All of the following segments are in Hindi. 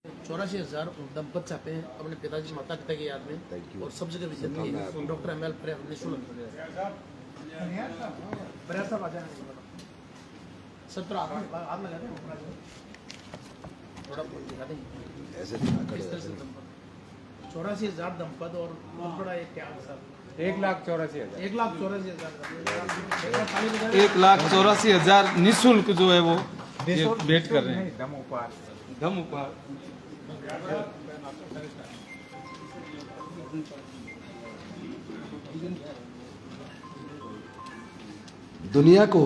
84,000 दंपत चाहते हैं अपने पिताजी माता पिता की याद में और सब जगह विजिट की डॉक्टर एम एल निःशुल्क सब तो हाथ लगा दें थोड़ा दिखा दें ऐसे किस तरह से दंपत 84,000 दंपत और बहुत बड़ा एक त्याग सर 1,84,000 1,84,000 निःशुल्क जो है वो ये भेंट कर रहे हैं। धम उपहार दुनिया को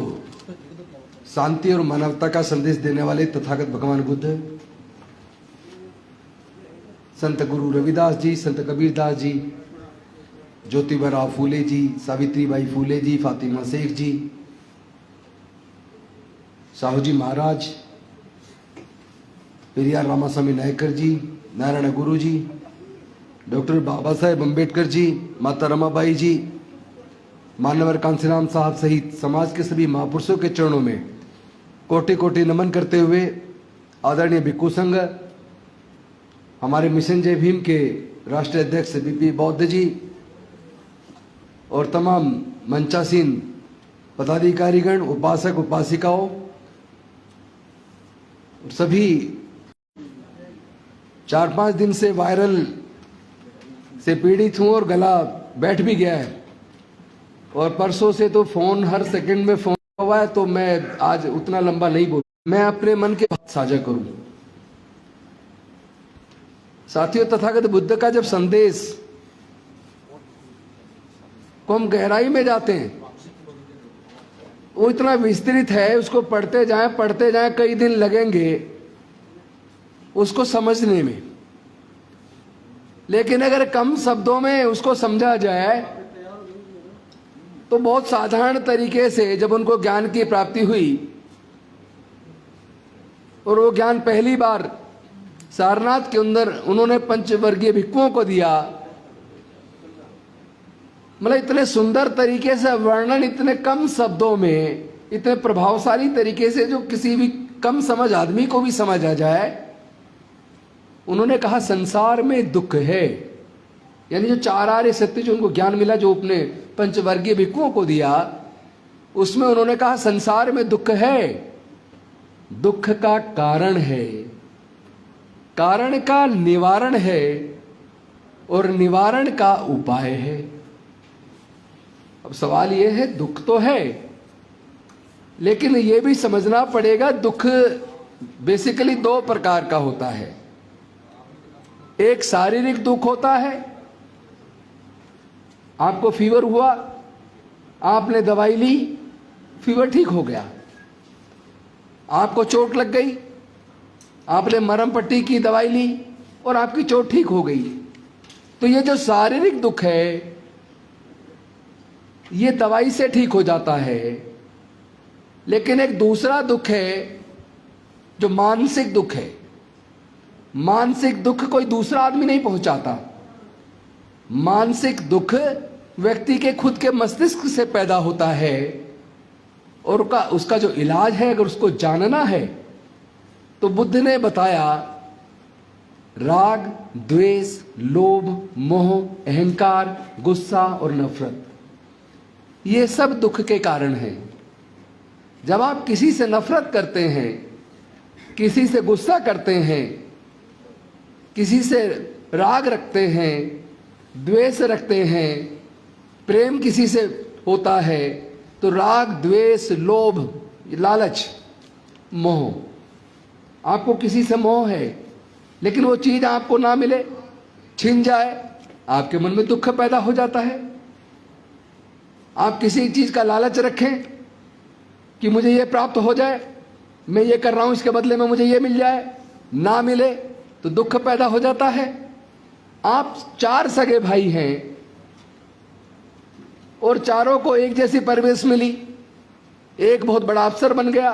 शांति और मानवता का संदेश देने वाले तथागत भगवान बुद्ध, संत गुरु रविदास जी, संत कबीरदास जी, ज्योतिबा फूले जी, सावित्रीबाई फूले जी, फातिमा शेख जी, साहू जी महाराज, पेरियार रामास्वामी नायकर जी, नारायण गुरु जी, डॉक्टर बाबा साहेब अम्बेडकर जी, माता रमाबाई जी, मानवर कांसीराम साहब सहित समाज के सभी महापुरुषों के चरणों में कोटि कोटि नमन करते हुए आदरणीय भिक्खु संघ, हमारे मिशन जय भीम के राष्ट्रीय अध्यक्ष बीपी बौद्ध जी और तमाम मंचासीन पदाधिकारीगण, उपासक उपासिकाओं, सभी 4-5 दिन से वायरल से पीड़ित हूं और गला बैठ भी गया है और परसों से तो फोन हर सेकंड में फोन हुआ है, तो मैं आज उतना लंबा नहीं बोल, मैं अपने मन के बात साझा करूं। साथियों, तथागत बुद्ध का जब संदेश को हम गहराई में जाते हैं, वो इतना विस्तृत है, उसको पढ़ते जाएं कई दिन लगेंगे उसको समझने में। लेकिन अगर कम शब्दों में उसको समझा जाए तो बहुत साधारण तरीके से जब उनको ज्ञान की प्राप्ति हुई और वो ज्ञान पहली बार सारनाथ के अंदर उन्होंने पंचवर्गीय भिक्षुओं को दिया, मतलब इतने सुंदर तरीके से वर्णन, इतने कम शब्दों में, इतने प्रभावशाली तरीके से जो किसी भी कम समझ आदमी को भी समझ आ जाए। उन्होंने कहा संसार में दुख है, यानी जो 4 आर्य सत्य जो उनको ज्ञान मिला, जो अपने पंचवर्गीय भिक्षुओं को दिया, उसमें उन्होंने कहा संसार में दुख है, दुख का कारण है, कारण का निवारण है और निवारण का उपाय है। अब सवाल यह है, दुख तो है, लेकिन यह भी समझना पड़ेगा दुख बेसिकली 2 प्रकार का होता है। एक शारीरिक दुख होता है, आपको फीवर हुआ, आपने दवाई ली, फीवर ठीक हो गया। आपको चोट लग गई, आपने मरहम पट्टी की, दवाई ली और आपकी चोट ठीक हो गई। तो ये जो शारीरिक दुख है ये दवाई से ठीक हो जाता है। लेकिन एक दूसरा दुख है जो मानसिक दुख है। मानसिक दुख कोई दूसरा आदमी नहीं पहुंचाता। मानसिक दुख व्यक्ति के खुद के मस्तिष्क से पैदा होता है और उसका जो इलाज है, अगर उसको जानना है तो बुद्ध ने बताया राग, द्वेष, लोभ, मोह, अहंकार, गुस्सा और नफरत, ये सब दुख के कारण हैं। जब आप किसी से नफरत करते हैं, किसी से गुस्सा करते हैं, किसी से राग रखते हैं, द्वेष रखते हैं, प्रेम किसी से होता है, तो राग, द्वेष, लोभ, लालच, मोह, आपको किसी से मोह है, लेकिन वो चीज आपको ना मिले, छिन जाए, आपके मन में दुख पैदा हो जाता है। आप किसी चीज का लालच रखें कि मुझे ये प्राप्त हो जाए, मैं ये कर रहा हूं, इसके बदले में मुझे ये मिल जाए, ना मिले तो दुख पैदा हो जाता है। आप 4 सगे भाई हैं और चारों को एक जैसी परवरिश मिली। एक बहुत बड़ा अफसर बन गया,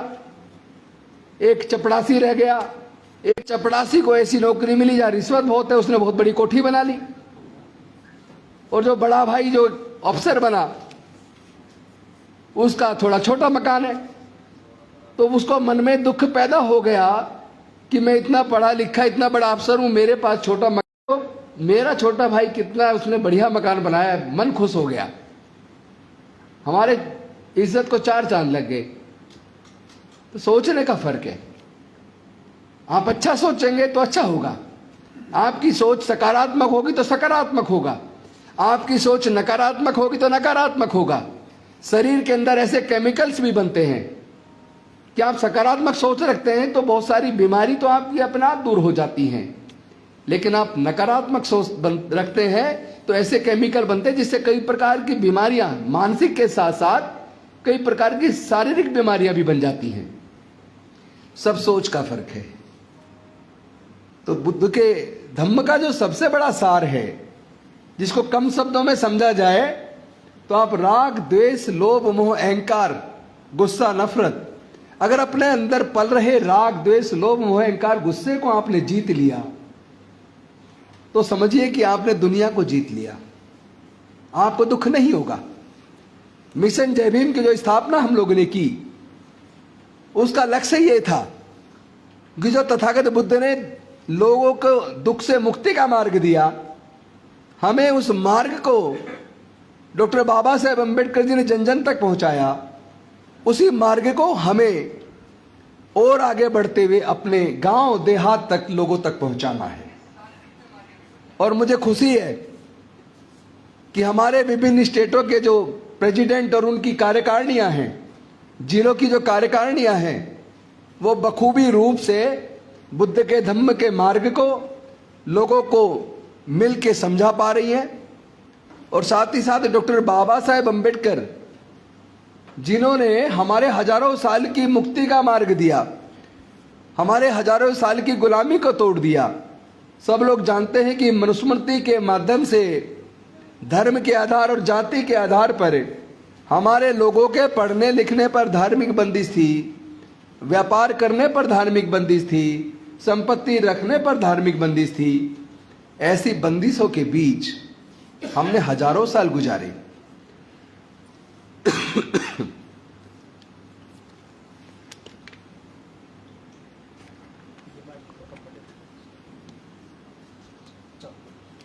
एक चपड़ासी रह गया। एक चपड़ासी को ऐसी नौकरी मिली जहां रिश्वत बहुत है, उसने बहुत बड़ी कोठी बना ली। और जो बड़ा भाई जो अफसर बना, उसका थोड़ा छोटा मकान है। तो उसको मन में दुख पैदा हो गया कि मैं इतना पढ़ा लिखा, इतना बड़ा अफसर हूं, मेरे पास छोटा मकान, तो मेरा छोटा भाई कितना उसने बढ़िया मकान बनाया, मन खुश हो गया, हमारे इज्जत को 4 चांद लग गए। तो सोचने का फर्क है। आप अच्छा सोचेंगे तो अच्छा होगा, आपकी सोच सकारात्मक होगी तो सकारात्मक होगा, आपकी सोच नकारात्मक होगी तो नकारात्मक होगा। शरीर के अंदर ऐसे केमिकल्स भी बनते हैं कि आप सकारात्मक सोच रखते हैं तो बहुत सारी बीमारी तो आपकी अपने आप दूर हो जाती हैं, लेकिन आप नकारात्मक सोच रखते हैं तो ऐसे केमिकल बनते हैं जिससे कई प्रकार की बीमारियां, मानसिक के साथ साथ कई प्रकार की शारीरिक बीमारियां भी बन जाती हैं। सब सोच का फर्क है। तो बुद्ध के धम्म का जो सबसे बड़ा सार है, जिसको कम शब्दों में समझा जाए तो आप राग, द्वेष, लोभ, मोह, अहंकार, गुस्सा, नफरत, अगर अपने अंदर पल रहे राग, द्वेष, लोभ, मोह, अहंकार, गुस्से को आपने जीत लिया तो समझिए कि आपने दुनिया को जीत लिया, आपको दुख नहीं होगा। मिशन जय भीम की जो स्थापना हम लोगों ने की, उसका लक्ष्य ये था कि जो तथागत बुद्ध ने लोगों को दुख से मुक्ति का मार्ग दिया, हमें उस मार्ग को डॉक्टर बाबा साहेब अम्बेडकर जी ने जन जन तक पहुंचाया। उसी मार्ग को हमें और आगे बढ़ते हुए अपने गांव देहात तक लोगों तक पहुंचाना है। और मुझे खुशी है कि हमारे विभिन्न स्टेटों के जो प्रेसिडेंट और उनकी कार्यकारिणियां हैं, जिलों की जो कार्यकारिणियां हैं, वो बखूबी रूप से बुद्ध के धम्म के मार्ग को लोगों को मिल के समझा पा रही हैं। और साथ ही साथ डॉक्टर बाबा साहेब अम्बेडकर जिन्होंने हमारे हजारों साल की मुक्ति का मार्ग दिया, हमारे हजारों साल की गुलामी को तोड़ दिया। सब लोग जानते हैं कि मनुस्मृति के माध्यम से धर्म के आधार और जाति के आधार पर हमारे लोगों के पढ़ने लिखने पर धार्मिक बंदिश थी, व्यापार करने पर धार्मिक बंदिश थी, संपत्ति रखने पर धार्मिक बंदिश थी। ऐसी बंदिशों के बीच हमने हजारों साल गुजारे।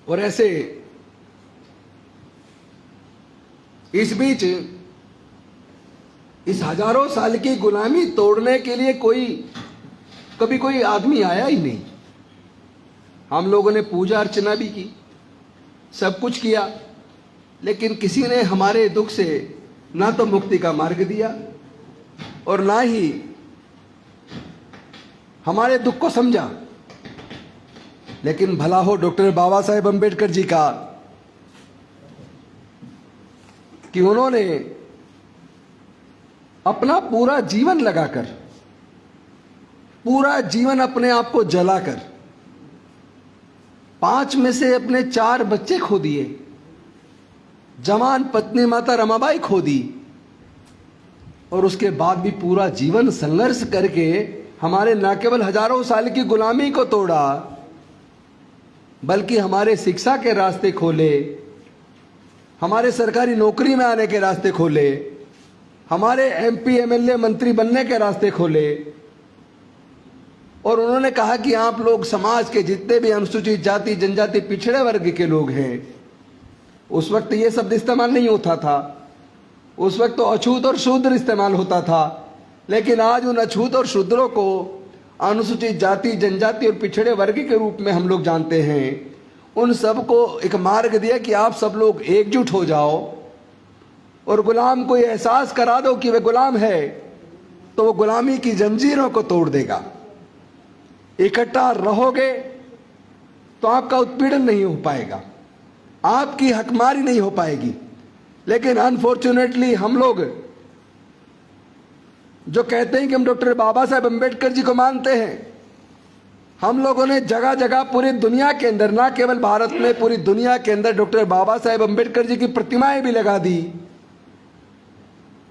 और ऐसे इस बीच इस हजारों साल की गुलामी तोड़ने के लिए कभी कोई आदमी आया ही नहीं। हम लोगों ने पूजा अर्चना भी की, सब कुछ किया, लेकिन किसी ने हमारे दुख से ना तो मुक्ति का मार्ग दिया और ना ही हमारे दुख को समझा। लेकिन भला हो डॉक्टर बाबा साहेब अम्बेडकर जी का कि उन्होंने अपना पूरा जीवन लगाकर, पूरा जीवन अपने आप को जलाकर 5 में से अपने 4 बच्चे खो दिए, जवान पत्नी माता रमाबाई खो दी, और उसके बाद भी पूरा जीवन संघर्ष करके हमारे न केवल हजारों साल की गुलामी को तोड़ा, बल्कि हमारे शिक्षा के रास्ते खोले, हमारे सरकारी नौकरी में आने के रास्ते खोले, हमारे MP MLA मंत्री बनने के रास्ते खोले। और उन्होंने कहा कि आप लोग समाज के जितने भी अनुसूचित जाति, जनजाति, पिछड़े वर्ग के लोग हैं, उस वक्त ये शब्द इस्तेमाल नहीं होता था, उस वक्त तो अछूत और शूद्र इस्तेमाल होता था। लेकिन आज उन अछूत और शूद्रों को अनुसूचित जाति, जनजाति और पिछड़े वर्ग के रूप में हम लोग जानते हैं। उन सब को एक मार्ग दिया कि आप सब लोग एकजुट हो जाओ और गुलाम को ये एहसास करा दो कि वे गुलाम है, तो वो गुलामी की जंजीरों को तोड़ देगा। इकट्ठा रहोगे तो आपका उत्पीड़न नहीं हो पाएगा, आपकी हकमारी नहीं हो पाएगी। लेकिन अनफॉर्चुनेटली हम लोग जो कहते हैं कि हम डॉक्टर बाबा साहेब अम्बेडकर जी को मानते हैं, हम लोगों ने जगह जगह पूरी दुनिया के अंदर, ना केवल भारत में, पूरी दुनिया के अंदर डॉक्टर बाबा साहेब अम्बेडकर जी की प्रतिमाएं भी लगा दी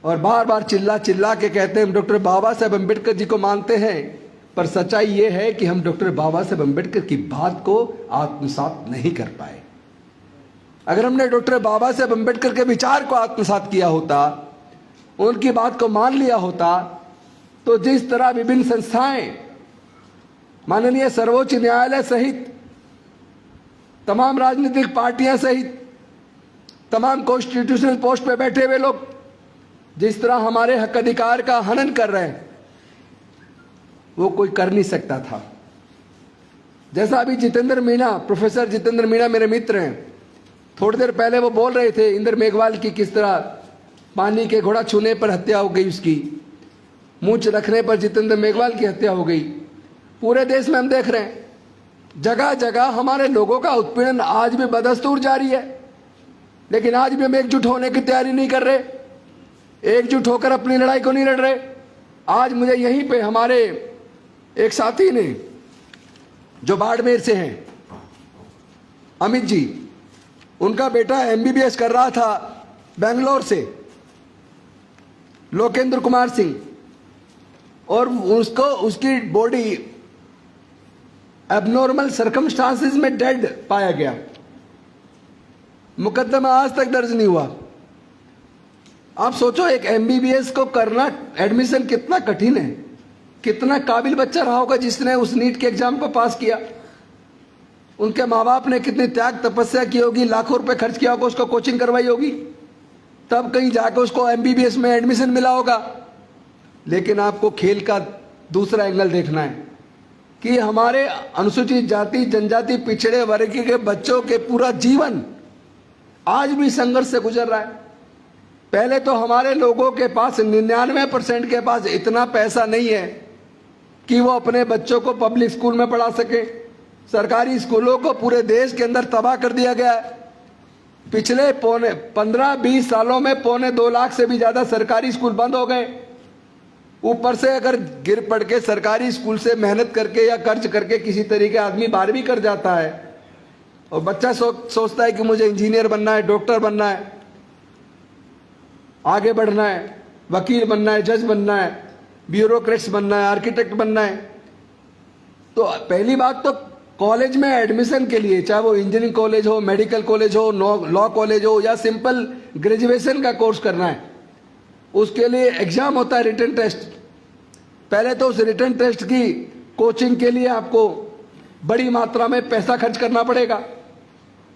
और बार बार चिल्ला चिल्ला के कहते हैं हम डॉक्टर बाबा साहेब अम्बेडकर जी को मानते हैं। पर सच्चाई ये है कि हम डॉक्टर बाबा साहेब अम्बेडकर की बात को आत्मसात नहीं कर पाए। अगर हमने डॉक्टर बाबा साहेब अम्बेडकर के विचार को आत्मसात किया होता, उनकी बात को मान लिया होता, तो जिस तरह विभिन्न संस्थाएं माननीय सर्वोच्च न्यायालय सहित तमाम राजनीतिक पार्टियां सहित तमाम कॉन्स्टिट्यूशनल पोस्ट पे बैठे हुए लोग जिस तरह हमारे हक अधिकार का हनन कर रहे हैं, वो कोई कर नहीं सकता था। जैसा अभी जितेंद्र मीणा, प्रोफेसर जितेंद्र मीणा मेरे मित्र हैं, थोड़ी देर पहले वो बोल रहे थे इंद्र मेघवाल की किस तरह पानी के घोड़ा छूने पर हत्या हो गई, उसकी मूंछ रखने पर जितेंद्र मेघवाल की हत्या हो गई। पूरे देश में हम देख रहे हैं, जगह जगह हमारे लोगों का उत्पीड़न आज भी बदस्तूर जारी है, लेकिन आज भी हम एकजुट होने की तैयारी नहीं कर रहे, एकजुट होकर अपनी लड़ाई को नहीं लड़ रहे। आज मुझे यहीं पे हमारे एक साथी ने जो बाड़मेर से हैं, अमित जी, उनका बेटा एमबीबीएस कर रहा था बेंगलोर से, लोकेंद्र कुमार सिंह, और उसको उसकी बॉडी एबनॉर्मल सर्कमस्टांसेस में डेड पाया गया। मुकदमा आज तक दर्ज नहीं हुआ। आप सोचो एक एमबीबीएस को करना, एडमिशन कितना कठिन है, कितना काबिल बच्चा रहा होगा जिसने उस नीट के एग्जाम को पास किया। उनके माँ बाप ने कितनी त्याग तपस्या की होगी, लाखों रुपए खर्च किया होगा, उसको कोचिंग करवाई होगी, तब कहीं जाकर उसको एमबीबीएस में एडमिशन मिला होगा। लेकिन आपको खेल का दूसरा एंगल देखना है कि हमारे अनुसूचित जाति जनजाति पिछड़े वर्ग के बच्चों के पूरा जीवन आज भी संघर्ष से गुजर रहा है। पहले तो हमारे लोगों के पास 99% के पास इतना पैसा नहीं है कि वो अपने बच्चों को पब्लिक स्कूल में पढ़ा सके। सरकारी स्कूलों को पूरे देश के अंदर तबाह कर दिया गया है। पिछले 15-20 सालों में 2.25 लाख से भी ज्यादा सरकारी स्कूल बंद हो गए। ऊपर से अगर गिर पड़ के सरकारी स्कूल से मेहनत करके या कर्ज करके किसी तरीके आदमी 12वीं कर जाता है और बच्चा सोचता है कि मुझे इंजीनियर बनना है, डॉक्टर बनना है, आगे बढ़ना है, वकील बनना है, जज बनना है, ब्यूरोक्रेट्स बनना है, आर्किटेक्ट बनना है। तो पहली बात तो कॉलेज में एडमिशन के लिए, चाहे वो इंजीनियरिंग कॉलेज हो, मेडिकल कॉलेज हो, लॉ कॉलेज हो या सिंपल ग्रेजुएशन का कोर्स करना है, उसके लिए एग्जाम होता है, रिटन टेस्ट। पहले तो उस रिटन टेस्ट की कोचिंग के लिए आपको बड़ी मात्रा में पैसा खर्च करना पड़ेगा,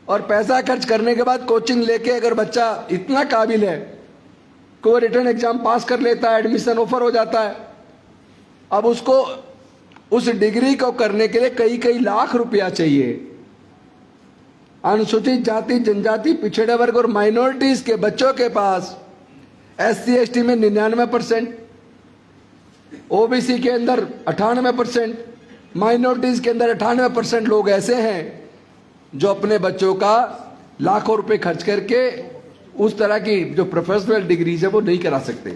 और पैसा खर्च करने के बाद कोचिंग लेके अगर बच्चा इतना काबिल है कि वो रिटन एग्जाम पास कर लेता है, एडमिशन ऑफर हो जाता है, अब उसको उस डिग्री को करने के लिए कई लाख रुपया चाहिए। अनुसूचित जाति जनजाति पिछड़े वर्ग और माइनॉरिटीज के बच्चों के पास SC ST में 99%, OBC के अंदर 98%, माइनॉरिटीज के अंदर 98% लोग ऐसे हैं जो अपने बच्चों का लाखों रुपए खर्च करके उस तरह की जो प्रोफेशनल डिग्रीज है वो नहीं करा सकते।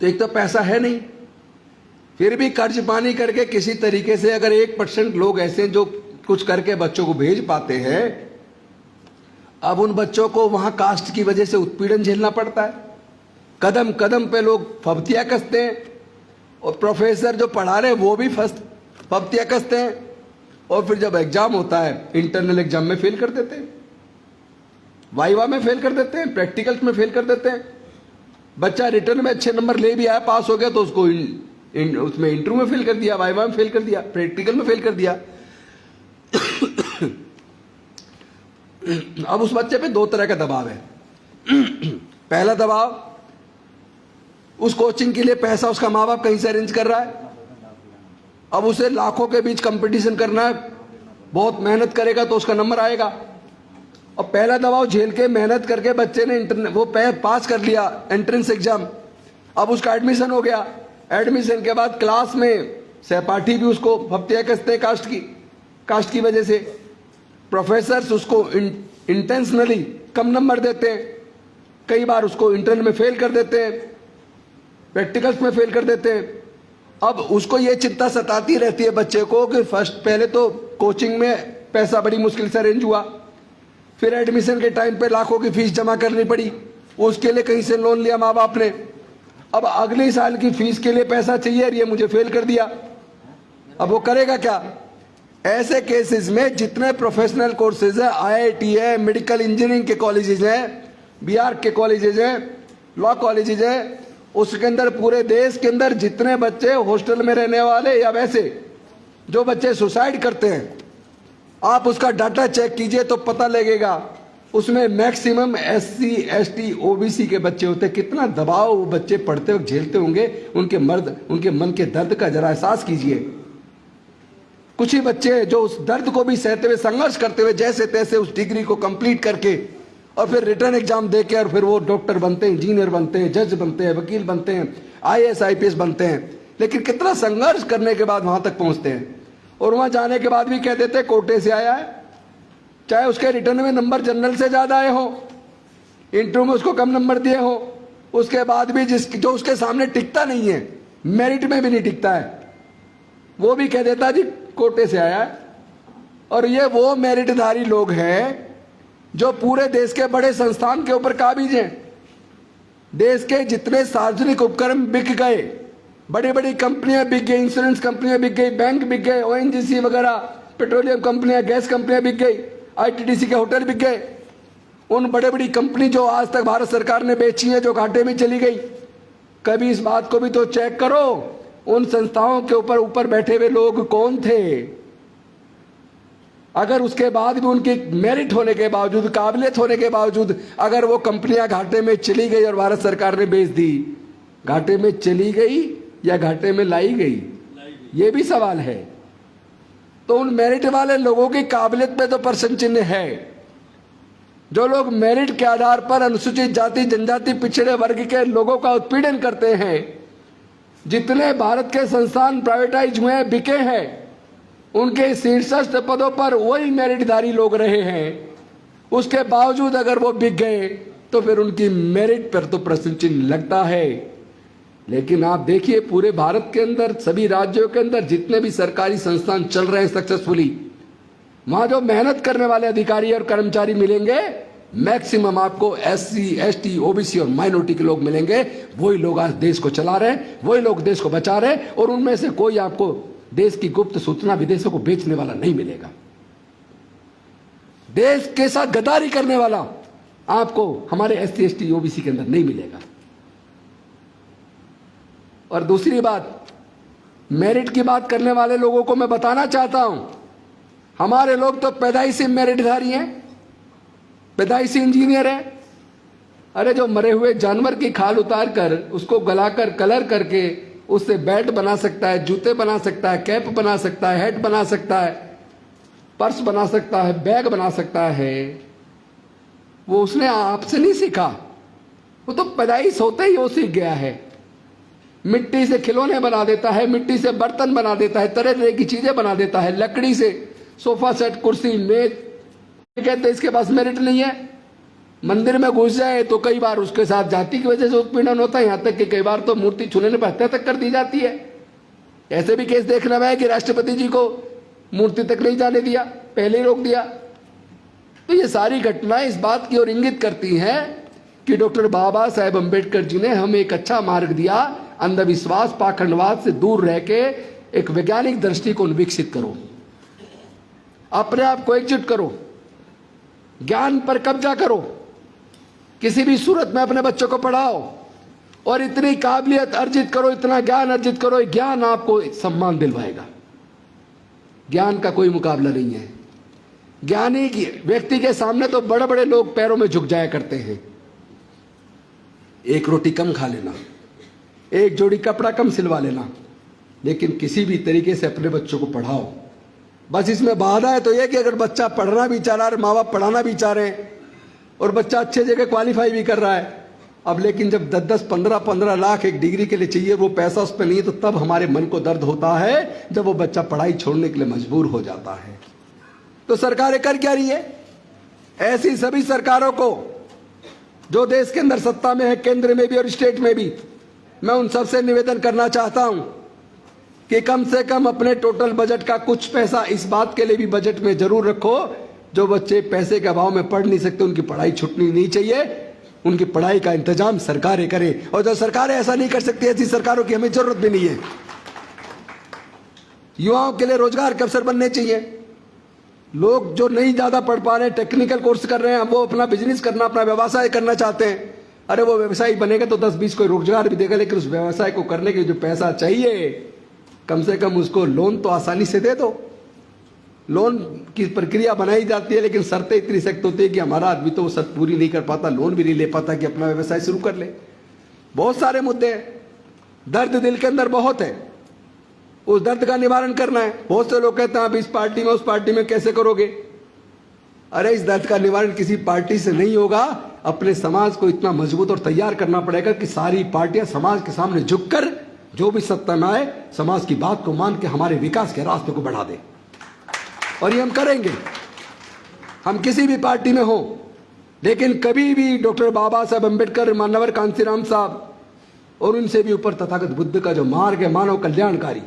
तो एक तो पैसा है नहीं, फिर भी कर्ज पानी करके किसी तरीके से अगर 1% लोग ऐसे जो कुछ करके बच्चों को भेज पाते हैं, अब उन बच्चों को वहां कास्ट की वजह से उत्पीड़न झेलना पड़ता है। कदम कदम पे लोग फब्तियां कसते हैं, और प्रोफेसर जो पढ़ा रहे वो भी फब्तियां कसते हैं, और फिर जब एग्जाम होता है इंटरनल एग्जाम में फेल कर देते हैं, वाइवा में फेल कर देते हैं, प्रैक्टिकल्स में फेल कर देते हैं। बच्चा रिटर्न में अच्छे नंबर ले भी आया, पास हो गया, तो उसको उसमें इंटरव्यू में फेल कर दिया, वाइवा में फेल कर दिया, प्रैक्टिकल में फेल कर दिया। अब उस बच्चे पे 2 तरह का दबाव है। पहला दबाव, उस कोचिंग के लिए पैसा उसका माँ बाप कहीं से अरेंज कर रहा है, अब उसे लाखों के बीच कंपटीशन करना है, बहुत मेहनत करेगा तो उसका नंबर आएगा। और पहला दबाव झेल के मेहनत करके बच्चे ने वो पास कर लिया एंट्रेंस एग्जाम, अब उसका एडमिशन हो गया। एडमिशन के बाद क्लास में सहपाठी भी उसको फब्तियां कसते हैं कास्ट की वजह से। प्रोफेसर्स उसको इंटेंशनली कम नंबर देते हैं, कई बार उसको इंटरनल में फेल कर देते हैं, प्रैक्टिकल्स में फेल कर देते हैं। अब उसको ये चिंता सताती रहती है बच्चे को कि पहले तो कोचिंग में पैसा बड़ी मुश्किल से अरेंज हुआ, फिर एडमिशन के टाइम पे लाखों की फीस जमा करनी पड़ी, उसके लिए कहीं से लोन लिया माँ बाप ने, अब अगले साल की फीस के लिए पैसा चाहिए और ये मुझे फेल कर दिया, अब वो करेगा क्या? ऐसे केसेस में जितने प्रोफेशनल कोर्सेज है, IIT है, मेडिकल इंजीनियरिंग के कॉलेजेस हैं, BR के कॉलेजेस हैं, लॉ कॉलेजेस हैं, उसके अंदर पूरे देश के अंदर जितने बच्चे हॉस्टल में रहने वाले या वैसे जो बच्चे सुसाइड करते हैं, आप उसका डाटा चेक कीजिए तो पता लगेगा उसमें मैक्सिमम SC ST OBC के बच्चे होते हैं। कितना दबाव वो बच्चे पढ़ते वक्त झेलते होंगे, उनके मन के दर्द का जरा एहसास कीजिए। कुछ ही बच्चे जो उस दर्द को भी सहते हुए, संघर्ष करते हुए जैसे तैसे उस डिग्री को कंप्लीट करके और फिर रिटर्न एग्जाम देके और फिर वो डॉक्टर बनते हैं, इंजीनियर बनते हैं, जज बनते हैं, वकील बनते हैं, IAS IPS बनते हैं। लेकिन कितना संघर्ष करने के बाद वहां तक पहुंचते हैं और वहां जाने के बाद भी कह देते कोटे से आया है, चाहे उसके रिटर्न में नंबर जनरल से ज्यादा आए हो, इंटरव्यू में उसको कम नंबर दिए हो, उसके बाद भी जो उसके सामने टिकता नहीं है, मेरिट में भी नहीं टिकता है, वो भी कह देता जी कोटे से आया है। और ये वो मेरिटधारी लोग हैं जो पूरे देश के बड़े संस्थान के ऊपर काबिज हैं। देश के जितने सार्वजनिक उपक्रम बिक गए, बड़ी बड़ी कंपनियां बिक गई, इंश्योरेंस कंपनियां बिक गई, बैंक बिक गए, ONGC वगैरह, पेट्रोलियम कंपनियां, गैस कंपनियां बिक गई, ITDC के होटल बिक गए। उन बड़े बड़ी कंपनी जो आज तक भारत सरकार ने बेची है, जो घाटे में चली गई, कभी इस बात को भी तो चेक करो उन संस्थाओं के ऊपर बैठे हुए लोग कौन थे। अगर उसके बाद भी उनकी मेरिट होने के बावजूद, काबिलियत होने के बावजूद अगर वो कंपनियां घाटे में चली गई और भारत सरकार ने बेच दी, घाटे में चली गई या घाटे में लाई गई, ये भी सवाल है। तो उन मेरिट वाले लोगों की काबिलियत पे तो प्रश्न चिन्ह है। जो लोग मेरिट के आधार पर अनुसूचित जाति, जनजाति, पिछड़े वर्ग के लोगों का उत्पीड़न करते हैं, जितने भारत के संस्थान प्राइवेटाइज हुए हैं, बिके हैं, उनके शीर्षस्थ पदों पर वही मेरिटधारी लोग रहे हैं। उसके बावजूद अगर वो बिक गए तो फिर उनकी मेरिट पर तो प्रश्न चिन्ह लगता है। लेकिन आप देखिए पूरे भारत के अंदर, सभी राज्यों के अंदर जितने भी सरकारी संस्थान चल रहे हैं सक्सेसफुली, वहां जो मेहनत करने वाले अधिकारी और कर्मचारी मिलेंगे, मैक्सिमम आपको SC ST OBC और माइनॉरिटी के लोग मिलेंगे। वही लोग आज देश को चला रहे हैं, वही लोग देश को बचा रहे हैं, और उनमें से कोई आपको देश की गुप्त सूचना विदेशों को बेचने वाला नहीं मिलेगा। देश के साथ गद्दारी करने वाला आपको हमारे SC ST OBC के अंदर नहीं मिलेगा। और दूसरी बात, मेरिट की बात करने वाले लोगों को मैं बताना चाहता हूं, हमारे लोग तो पैदाइशी मेरिटधारी हैं, पैदाइशी इंजीनियर हैं। अरे जो मरे हुए जानवर की खाल उतार कर उसको गलाकर कलर करके उससे बैट बना सकता है, जूते बना सकता है, कैप बना सकता है, हैट बना सकता है, पर्स बना सकता है, बैग बना सकता है, वो उसने आपसे नहीं सीखा, वो तो पैदाइश होते ही वो सीख गया है। मिट्टी से खिलौने बना देता है, मिट्टी से बर्तन बना देता है, तरह तरह की चीजें बना देता है, लकड़ी से सोफा सेट, कुर्सी, मेज। कहते इसके पास मेरिट नहीं है। मंदिर में घुस जाए तो कई बार उसके साथ जाति की वजह से उत्पीड़न होता है, यहां तक कि कई बार तो मूर्ति छूने पर हत्या तक कर दी जाती है। ऐसे भी केस देखने में है कि राष्ट्रपति जी को मूर्ति तक नहीं जाने दिया, पहले ही रोक दिया। तो ये सारी घटनाएं इस बात की ओर इंगित करती हैं कि डॉक्टर बाबा साहेब अम्बेडकर जी ने हमें एक अच्छा मार्ग दिया। अंधविश्वास, पाखंडवाद से दूर रह के एक वैज्ञानिक दृष्टिकोण विकसित करो, अपने आप को एकजुट करो, ज्ञान पर कब्जा करो, किसी भी सूरत में अपने बच्चों को पढ़ाओ और इतनी काबिलियत अर्जित करो, इतना ज्ञान अर्जित करो, ज्ञान आपको सम्मान दिलवाएगा। ज्ञान का कोई मुकाबला नहीं है। ज्ञानी व्यक्ति के सामने तो बड़े बड़े लोग पैरों में झुक जाया करते हैं। एक रोटी कम खा लेना, एक जोड़ी कपड़ा कम सिलवा लेना, लेकिन किसी भी तरीके से अपने बच्चों को पढ़ाओ। बस इसमें बाधा है तो यह कि अगर बच्चा पढ़ना भी चाह रहा है, माँ बाप पढ़ाना भी चाह रहे हैं और बच्चा अच्छे जगह क्वालिफाई भी कर रहा है, अब लेकिन जब 10-10, 15-15 लाख एक डिग्री के लिए चाहिए, वो पैसा उस पर नहीं है, तो तब हमारे मन को दर्द होता है जब वो बच्चा पढ़ाई छोड़ने के लिए मजबूर हो जाता है। तो सरकारें कर क्या रही है? ऐसी सभी सरकारों को जो देश के अंदर सत्ता में है, केंद्र में भी और स्टेट में भी, मैं उन सबसे निवेदन करना चाहता हूं कि कम से कम अपने टोटल बजट का कुछ पैसा इस बात के लिए भी बजट में जरूर रखो, जो बच्चे पैसे के अभाव में पढ़ नहीं सकते उनकी पढ़ाई छूटनी नहीं चाहिए, उनकी पढ़ाई का इंतजाम सरकारें करें। और जो सरकारें ऐसा नहीं कर सकती, ऐसी सरकारों की हमें जरूरत भी नहीं है। युवाओं के लिए रोजगार के अवसर बनने चाहिए। लोग जो नहीं ज्यादा पढ़ पा रहे, टेक्निकल कोर्स कर रहे हैं, वो अपना बिजनेस करना, अपना व्यवसाय करना चाहते हैं। अरे वो व्यवसाय बनेगा तो 10-20 कोई रोजगार भी देगा, लेकिन उस व्यवसाय को करने के जो पैसा चाहिए, कम से कम उसको लोन तो आसानी से दे दो। लोन की प्रक्रिया बनाई जाती है, लेकिन शर्तें इतनी सख्त होती है कि हमारा आदमी तो वो शर्त पूरी नहीं कर पाता, लोन भी नहीं ले पाता कि अपना व्यवसाय शुरू कर ले। बहुत सारे मुद्दे हैं, दर्द दिल के अंदर बहुत है, उस दर्द का निवारण करना है। बहुत से लोग कहते हैं आप इस पार्टी में उस पार्टी में कैसे करोगे। अरे इस दर्द का निवारण किसी पार्टी से नहीं होगा, अपने समाज को इतना मजबूत और तैयार करना पड़ेगा कि सारी पार्टियां समाज के सामने झुककर जो भी सत्ता में आए, समाज की बात को मान के हमारे विकास के रास्ते को बढ़ा दे। और ये हम करेंगे, हम किसी भी पार्टी में हो, लेकिन कभी भी डॉक्टर बाबा साहब अम्बेडकर, मानवर कांसीराम साहब और उनसे भी ऊपर तथागत बुद्ध का जो मार्ग है मानव कल्याणकारी,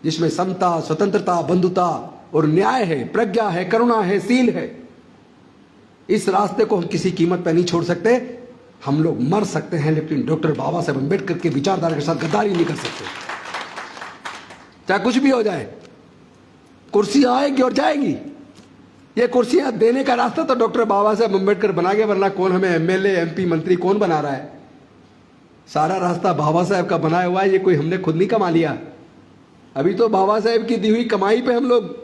जिसमें समता, स्वतंत्रता, बंधुता और न्याय है, प्रज्ञा है, करुणा है, शील है, इस रास्ते को हम किसी कीमत पर नहीं छोड़ सकते। हम लोग मर सकते हैं, लेकिन डॉक्टर बाबा साहब अम्बेडकर के विचारधारा के साथ गद्दारी नहीं कर सकते। चाहे कुछ भी हो जाए, कुर्सियां आएगी और जाएगी। ये कुर्सियां देने का रास्ता तो डॉक्टर बाबा साहब अम्बेडकर बना गए, वरना कौन हमें एमएलए, एमपी, मंत्री कौन बना रहा है। सारा रास्ता बाबा साहब का बनाया हुआ है, ये कोई हमने खुद नहीं कमा लिया। अभी तो बाबा साहब की दी हुई कमाई पे हम लोग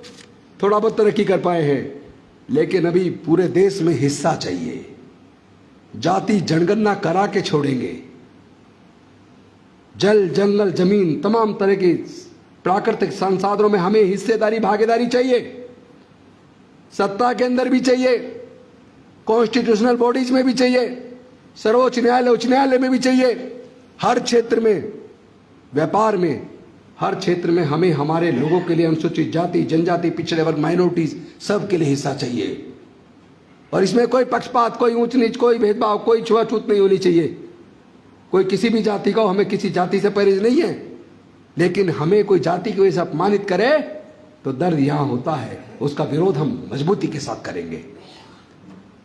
थोड़ा बहुत तरक्की कर पाए हैं, लेकिन अभी पूरे देश में हिस्सा चाहिए। जाति जनगणना करा के छोड़ेंगे। जल, जंगल, जमीन, तमाम तरह की प्राकृतिक संसाधनों में हमें हिस्सेदारी, भागीदारी चाहिए। सत्ता के अंदर भी चाहिए, कॉन्स्टिट्यूशनल बॉडीज में भी चाहिए, सर्वोच्च न्यायालय, उच्च न्यायालय में भी चाहिए। हर क्षेत्र में, व्यापार में, हर क्षेत्र में हमें हमारे लोगों के लिए, अनुसूचित जाति, जनजाति, पिछड़े वर्ग, माइनॉरिटीज, सब के लिए हिस्सा चाहिए। और इसमें कोई पक्षपात, कोई ऊंच नीच, कोई भेदभाव, कोई छुआछूत नहीं होनी चाहिए। कोई किसी भी जाति का हो, हमें किसी जाति से परहेज नहीं है, लेकिन हमें कोई जाति की वजह से अपमानित करे तो दर्द यहां होता है, उसका विरोध हम मजबूती के साथ करेंगे।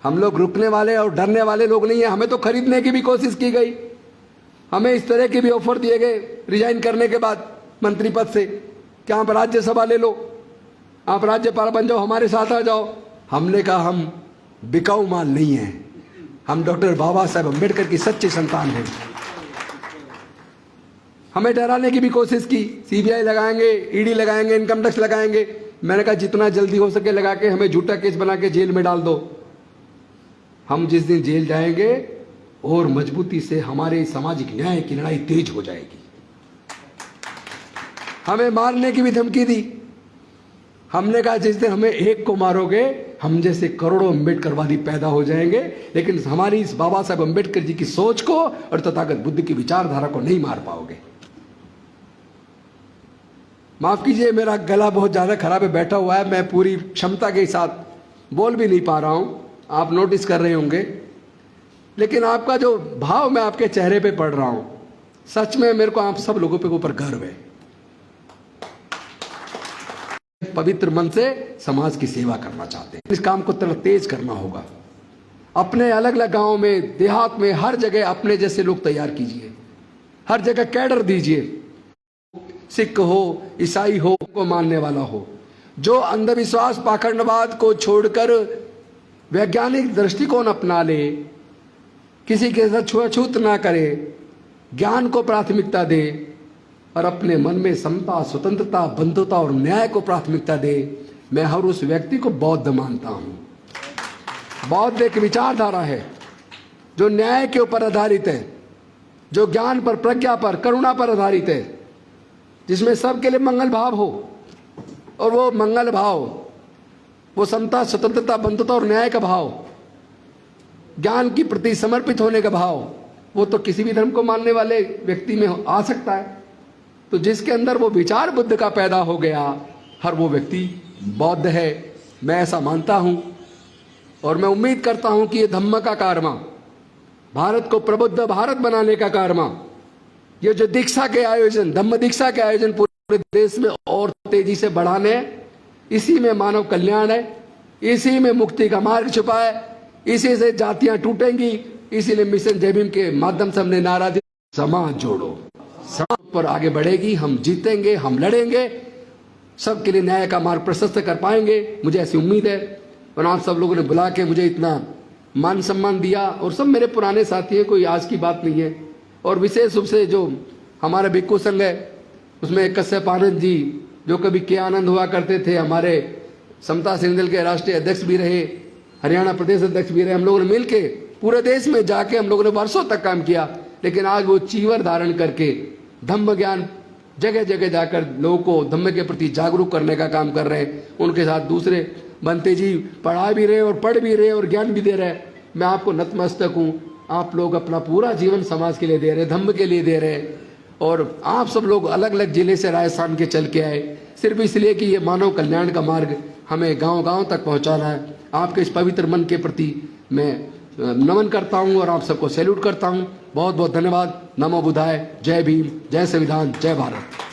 हम लोग रुकने वाले और डरने वाले लोग नहीं है। हमें तो खरीदने की भी कोशिश की गई, हमें इस तरह के भी ऑफर दिए गए रिजाइन करने के बाद मंत्री पद से कि आप राज्यसभा ले लो, आप राज्यपाल बन जाओ, हमारे साथ आ जाओ। हमने कहा हम बिकाऊ माल नहीं है, हम डॉक्टर बाबा साहब अम्बेडकर की सच्ची संतान हैं। हमें डराने की भी कोशिश की, सीबीआई लगाएंगे, ईडी लगाएंगे, इनकम टैक्स लगाएंगे। मैंने कहा जितना जल्दी हो सके लगा के हमें झूठा केस बना के जेल में डाल दो। हम जिस दिन जेल जाएंगे और मजबूती से हमारे सामाजिक न्याय की लड़ाई तेज हो जाएगी। हमें मारने की भी धमकी दी। हमने कहा जिस दिन हमें एक को मारोगे, हम जैसे करोड़ों अम्बेडकरवादी पैदा हो जाएंगे, लेकिन हमारी इस बाबा साहब अम्बेडकर जी की सोच को और तथागत बुद्ध की विचारधारा को नहीं मार पाओगे। माफ कीजिए, मेरा गला बहुत ज्यादा खराब है, बैठा हुआ है, मैं पूरी क्षमता के साथ बोल भी नहीं पा रहा हूं, आप नोटिस कर रहे होंगे। लेकिन आपका जो भाव मैं आपके चेहरे पे पढ़ रहा हूं, सच में मेरे को आप सब लोगों पे ऊपर गर्व है। पवित्र मन से समाज की सेवा करना चाहते हैं, इस काम को थोड़ा तेज करना होगा। अपने अलग अलग गांव में, देहात में, हर जगह अपने जैसे लोग तैयार कीजिए, हर जगह कैडर दीजिए। सिख हो, ईसाई हो, को मानने वाला हो, जो अंधविश्वास, पाखंडवाद को छोड़कर वैज्ञानिक दृष्टिकोण अपना ले, किसी के साथ छुआछूत ना करे, ज्ञान को प्राथमिकता दे और अपने मन में समता, स्वतंत्रता, बंधुता और न्याय को प्राथमिकता दे। मैं हर उस व्यक्ति को बौद्ध मानता हूं। बौद्ध एक विचारधारा है जो न्याय के ऊपर आधारित है, जो ज्ञान पर, प्रज्ञा पर, करुणा पर आधारित है, जिसमें सबके लिए मंगल भाव हो। और वो मंगल भाव, वो समता, स्वतंत्रता, बंधुता और न्याय का भाव, ज्ञान के प्रति समर्पित होने का भाव, वो तो किसी भी धर्म को मानने वाले व्यक्ति में आ सकता है। तो जिसके अंदर वो विचार बुद्ध का पैदा हो गया, हर वो व्यक्ति बौद्ध है, मैं ऐसा मानता हूं। और मैं उम्मीद करता हूं कि ये धम्म का कारवा, भारत को प्रबुद्ध भारत बनाने का कारवा, ये जो दीक्षा के आयोजन, धम्म दीक्षा के आयोजन पूरे देश में और तेजी से बढ़ाने, इसी में मानव कल्याण है, इसी में मुक्ति का मार्ग छुपा है, इसी से जातियां टूटेंगी। इसीलिए मिशन जय भीम के माध्यम से हमने नारा दिया, समाज जोड़ो, समाज पर आगे बढ़ेगी, हम जीतेंगे, हम लड़ेंगे सबके लिए न्याय का मार्ग प्रशस्त कर पाएंगे, मुझे ऐसी उम्मीद है। और आप सब लोगों ने बुला के मुझे इतना मान सम्मान दिया, और सब मेरे पुराने साथी हैं, कोई आज की बात नहीं है। और विशेष रूप से जो हमारा भिक्खु संघ है, उसमें कश्यप आनंद जी जो कभी के आनंद हुआ करते थे, हमारे समता सेना दल के राष्ट्रीय अध्यक्ष भी रहे, हरियाणा प्रदेश अध्यक्ष भी रहे। हम लोगों ने मिलके पूरे देश में जाके हम लोगों ने वर्षों तक काम किया, लेकिन आज वो चीवर धारण करके धम्म ज्ञान जगह जगह जाकर लोगों को धम्म के प्रति जागरूक करने का काम कर रहे हैं। उनके साथ दूसरे बनते जी पढ़ा भी रहे और पढ़ भी रहे और ज्ञान भी दे रहे हैं। मैं आपको नतमस्तक हूँ। आप लोग अपना पूरा जीवन समाज के लिए दे रहे, धम्म के लिए दे रहे, और आप सब लोग अलग अलग जिले से राजस्थान के चल के आए सिर्फ इसलिए कि ये मानव कल्याण का मार्ग हमें गांव-गांव तक पहुंचाना है। आपके इस पवित्र मन के प्रति मैं नमन करता हूं और आप सबको सैल्यूट करता हूं। बहुत बहुत धन्यवाद। नमो बुद्धाय। जय भीम, जय संविधान, जय भारत।